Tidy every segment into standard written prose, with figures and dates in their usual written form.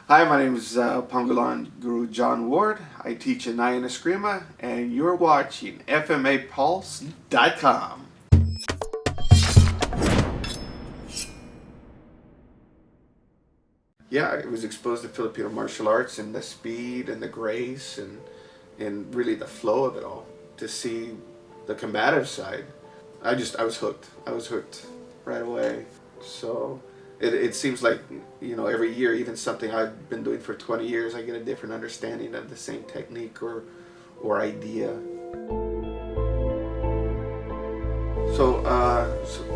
Hi, my name is Pangalan Guro Jon Ward. I teach Inayan Eskrima, and you're watching FMAPulse.com. Yeah, I was exposed to Filipino martial arts and the speed and the grace and really the flow of it all. To see the combative side, I was hooked. I was hooked right away. So it seems like, every year, even something I've been doing for 20 years, I get a different understanding of the same technique or idea.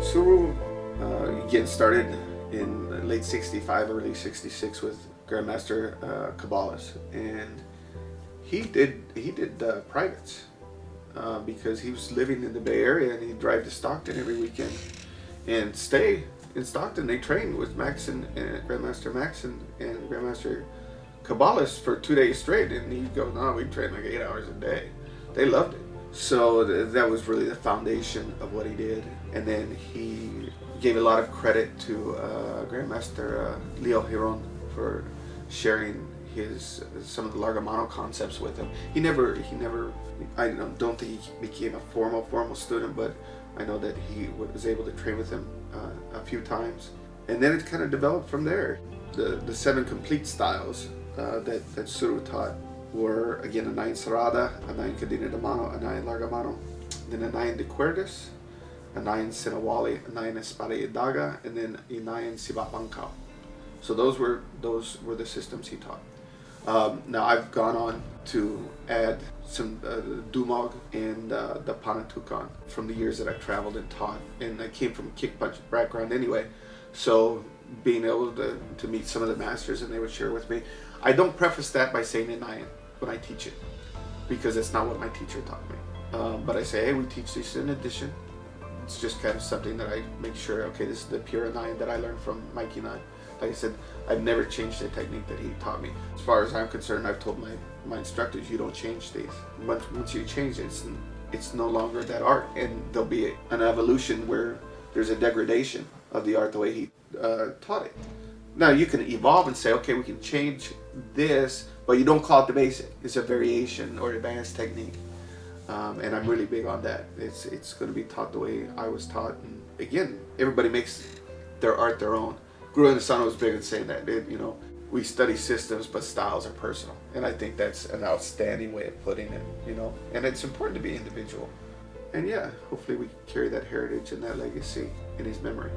Suro getting started in late 65, early 66 with Grandmaster Caballas, and he did privates because he was living in the Bay Area and he'd drive to Stockton every weekend and stay in Stockton. They trained with Grandmaster Max and Grandmaster Caballas for 2 days straight, and he'd go, no, we train like 8 hours a day. They loved it. So that was really the foundation of what he did. And then he gave a lot of credit to Grandmaster Leo Hiron for sharing some of the Largamano concepts with him. He never I don't think he became a formal student, but I know that he was able to train with him a few times. And then it kind of developed from there. The 7 complete styles that Suro taught were, again, Inayan Cerrada, Inayan Cadena de Mano, Inayan Largamano, then Inayan de Cuerdas, Inayan Sinawali, Inayan Espada y Daga, and then Inayan Sibabancao. So those were the systems he taught. Now I've gone on to add some Dumog and the Panatukan from the years that I've traveled and taught, and I came from a kick punch background anyway, so being able to meet some of the masters and they would share with me. I don't preface that by saying Inayan when I teach it, because that's not what my teacher taught me. But I say, hey, we teach this in addition. It's just kind of something that I make sure, okay, this is the pure Inayan that I learned from Mike Inay. Like I said, I've never changed the technique that he taught me. As far as I'm concerned, I've told my instructors, you don't change these. Once you change it, it's no longer that art, and there'll be an evolution where there's a degradation of the art the way he taught it. Now you can evolve and say, okay, we can change this, but you don't call it the basic. It's a variation or advanced technique, and I'm really big on that. It's going to be taught the way I was taught, and again, everybody makes their art their own. Guro Jon was big in saying that. We study systems, but styles are personal, and I think that's an outstanding way of putting it. And it's important to be individual, and yeah, hopefully we carry that heritage and that legacy in his memory.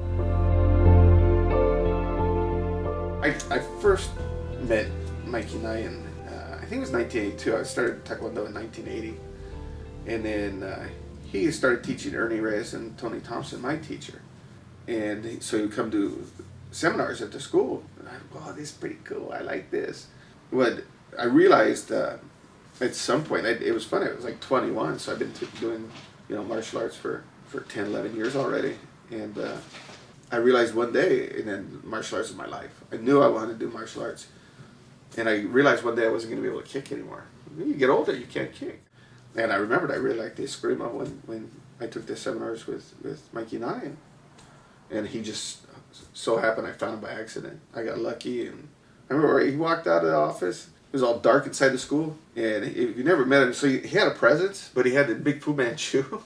I first met Mike Inay in, I think it was 1982. I started Taekwondo in 1980. And then he started teaching Ernie Reyes and Tony Thompson, my teacher. And so he would come to seminars at the school. And I go, oh, this is pretty cool. I like this. But I realized at some point, it was funny, I was like 21, so I've been doing martial arts for 10, 11 years already. And I realized one day, and then martial arts is my life. I knew I wanted to do martial arts. And I realized one day I wasn't going to be able to kick anymore. When you get older, you can't kick. And I remembered I really liked the Escrima when I took the seminars with Mike Inay. And he just so happened I found him by accident. I got lucky, and I remember he walked out of the office. It was all dark inside the school, and you never met him. So he had a presence, but he had the big Fu Manchu.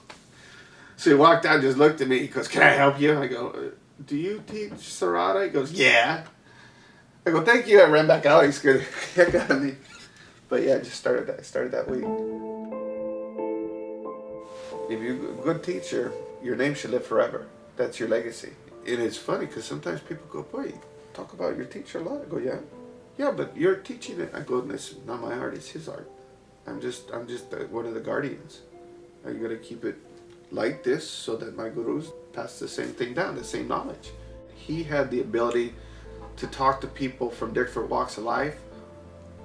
So he walked out and just looked at me. He goes, can I help you? I go, do you teach Cerrada? He goes, yeah. I go, thank you. I ran back out. He scared the heck out of me. But yeah, I just started that week. If you're a good teacher, your name should live forever. That's your legacy. And it's funny because sometimes people go, boy, you talk about your teacher a lot. I go, yeah. Yeah, but you're teaching it. I go, it's not my art, it's his art. I'm just one of the guardians. I got to keep it like this so that my gurus pass the same thing down, the same knowledge. He had the ability to talk to people from different walks of life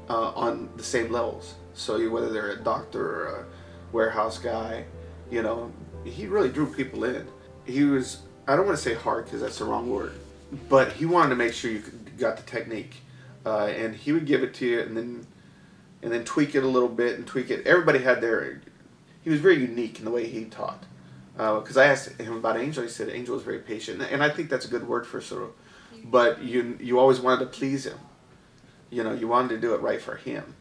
on the same levels. So whether they're a doctor or a warehouse guy, he really drew people in. He was, I don't want to say hard because that's the wrong word, but he wanted to make sure you got the technique. And he would give it to you and then tweak it a little bit and tweak it. Everybody had he was very unique in the way he taught. Because I asked him about Angel, he said Angel was very patient. And I think that's a good word for Suro. But you always wanted to please him. You know, you wanted to do it right for him.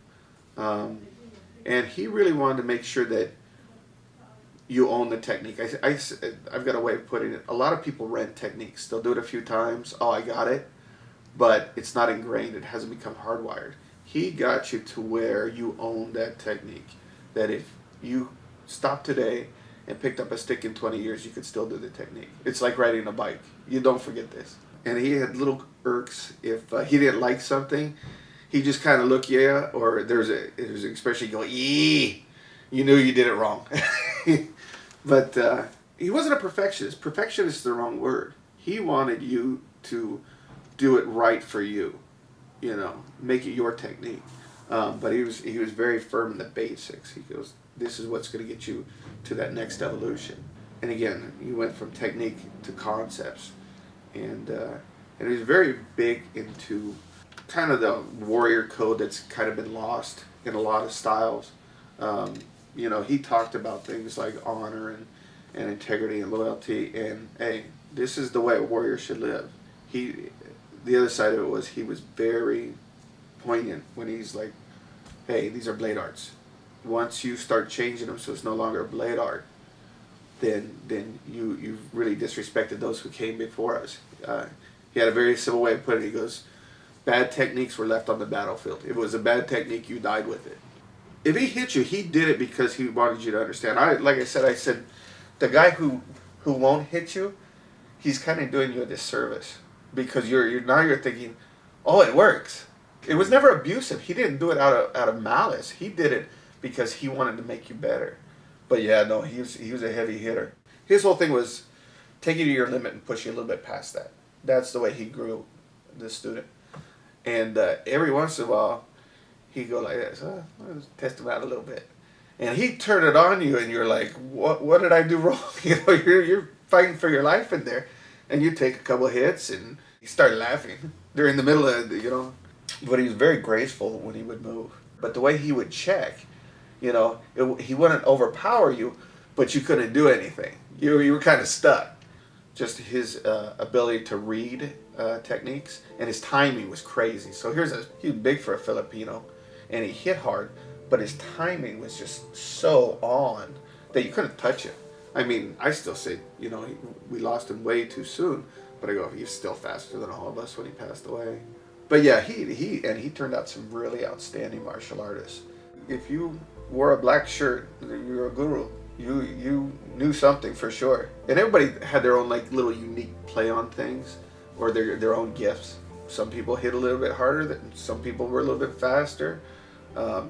And he really wanted to make sure that you own the technique. I've got a way of putting it. A lot of people rent techniques. They'll do it a few times. Oh, I got it. But it's not ingrained. It hasn't become hardwired. He got you to where you own that technique. That if you stopped today and picked up a stick in 20 years, you could still do the technique. It's like riding a bike. You don't forget this. And he had little irks. If he didn't like something, he just kind of look, yeah, or there's an expression, you go, yee, you knew you did it wrong. But he wasn't a perfectionist. Perfectionist is the wrong word. He wanted you to do it right for you, you know, make it your technique. But he was very firm in the basics. He goes, this is what's going to get you to that next evolution. And again, he went from technique to concepts, and he was very big into kind of the warrior code that's kind of been lost in a lot of styles. You know, he talked about things like honor and integrity and loyalty, and hey, this is the way a warrior should live. The other side of it was he was very poignant when he's like, hey, these are blade arts. Once you start changing them so it's no longer a blade art, then you've really disrespected those who came before us. He had a very simple way of putting it. He goes, bad techniques were left on the battlefield. If it was a bad technique, you died with it. If he hit you, he did it because he wanted you to understand. Like I said, the guy who won't hit you, he's kind of doing you a disservice, because you're thinking, oh, it works. It was never abusive. He didn't do it out of malice. He did it because he wanted to make you better. But yeah, no, he was a heavy hitter. His whole thing was take you to your limit and push you a little bit past that. That's the way he grew the student. And every once in a while, he'd go like this, let's test him out a little bit. And he'd turn it on you, and you're like, what did I do wrong? You know, you're fighting for your life in there. And you take a couple of hits, and you start laughing during the middle of it, you know. But he was very graceful when he would move. But the way he would check, you know, he wouldn't overpower you, but you couldn't do anything. You were kind of stuck. Just his ability to read techniques, and his timing was crazy. So he was big for a Filipino, and he hit hard, but his timing was just so on that you couldn't touch him. I mean, I still say, you know, we lost him way too soon, but I go, he's still faster than all of us when he passed away. But yeah, he turned out some really outstanding martial artists. If you wore a black shirt, you're a guru. You knew something for sure. And everybody had their own like little unique play on things, or their own gifts. Some people hit a little bit harder, some people were a little bit faster.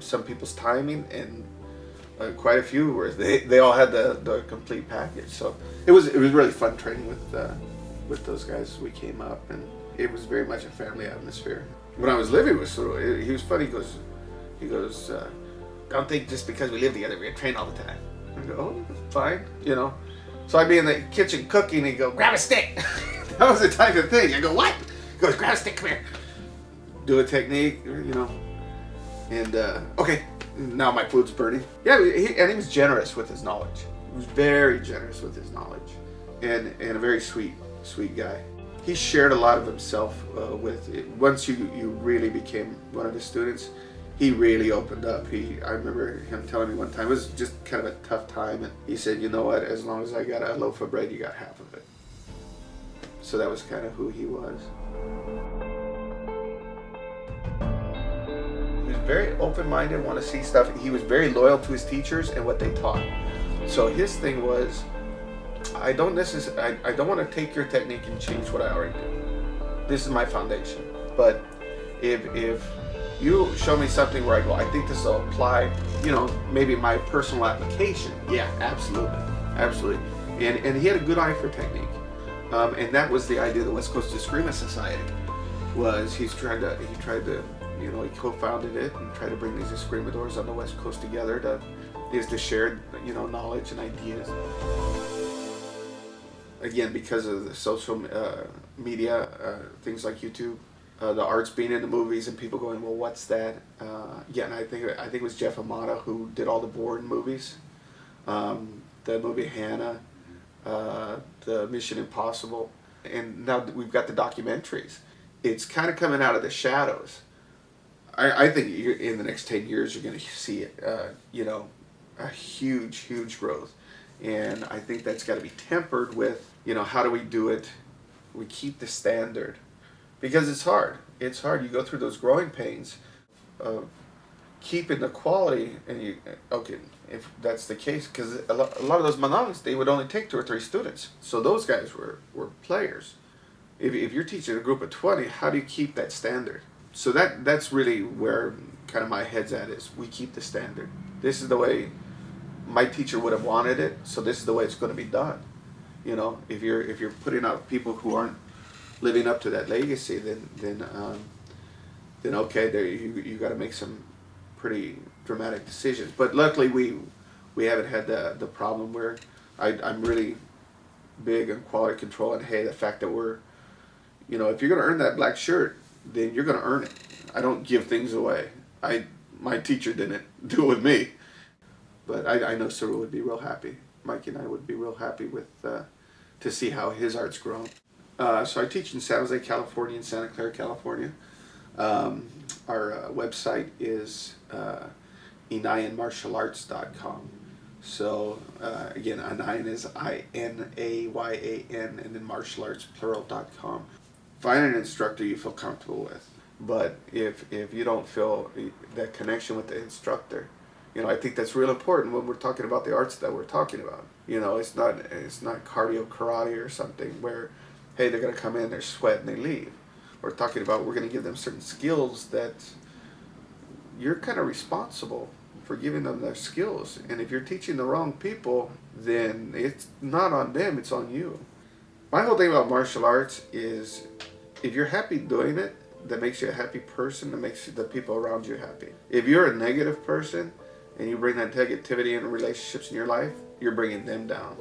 Some people's timing, and quite a few were they all had the complete package. So it was really fun training with those guys as we came up, and it was very much a family atmosphere. When I was living with Suro, he was funny. He goes, don't think just because we live together we're gonna train all the time. I go, oh, fine, you know. So I'd be in the kitchen cooking, and he'd go, grab a stick. That was the type of thing. I go, what? He goes, grab a stick, come here. Do a technique, you know. And okay, now my food's burning. Yeah, he was generous with his knowledge. He was very generous with his knowledge, and a very sweet guy. He shared a lot of himself with it. Once you really became one of his students, he really opened up. I remember him telling me one time, it was just kind of a tough time, and he said, you know what, as long as I got a loaf of bread, you got half of it. So that was kind of who he was. He was very open-minded, want to see stuff. He was very loyal to his teachers and what they taught. So his thing was, I don't want to take your technique and change what I already do. This is my foundation. But if you show me something where I go, I think this will apply, you know, maybe my personal application. Yeah, absolutely. And he had a good eye for technique. And that was the idea of the West Coast Escrima Society. Was he tried to, you know, he co-founded it and tried to bring these escrimadors on the West Coast together to share, you know, knowledge and ideas. Again, because of the social media, things like YouTube, the arts being in the movies, and people going, well, what's that? And I think it was Jeff Amata who did all the Bourne movies, the movie Hannah, the Mission Impossible, and now we've got the documentaries. It's kind of coming out of the shadows, I think in the next 10 years you're going to see a huge growth, and I think that's got to be tempered with, how do we do it? We keep the standard, because it's hard. It's hard. You go through those growing pains of keeping the quality, and okay, if that's the case, because a lot of those manangs, they would only take 2 or 3 students, so those guys were players. If you're teaching a group of 20, how do you keep that standard? So that's really where kind of my head's at, is we keep the standard. This is the way my teacher would have wanted it, so this is the way it's going to be done. If you're putting out people who aren't living up to that legacy, then okay, there you got to make some pretty dramatic decisions. But luckily we haven't had the problem where I'm really big on quality control, and hey, the fact that we're, if you're going to earn that black shirt, then you're going to earn it. I don't give things away. My teacher didn't do it with me, but I know Suro would be real happy. Mike and I would be real happy with to see how his art's grown. So I teach in San Jose, California, and Santa Clara, California. Our website is InayanMartialArts.com. So again, Inayan is INAYAN, and then martial arts plural.com. Find an instructor you feel comfortable with. But if you don't feel that connection with the instructor, I think that's real important when we're talking about the arts that we're talking about. It's not cardio karate or something where, hey, they're going to come in, they're sweating, they leave. We're talking about, we're going to give them certain skills that you're kind of responsible for giving them their skills. And if you're teaching the wrong people, then it's not on them, it's on you. My whole thing about martial arts is, if you're happy doing it, that makes you a happy person, that makes the people around you happy. If you're a negative person and you bring that negativity in relationships in your life, you're bringing them down.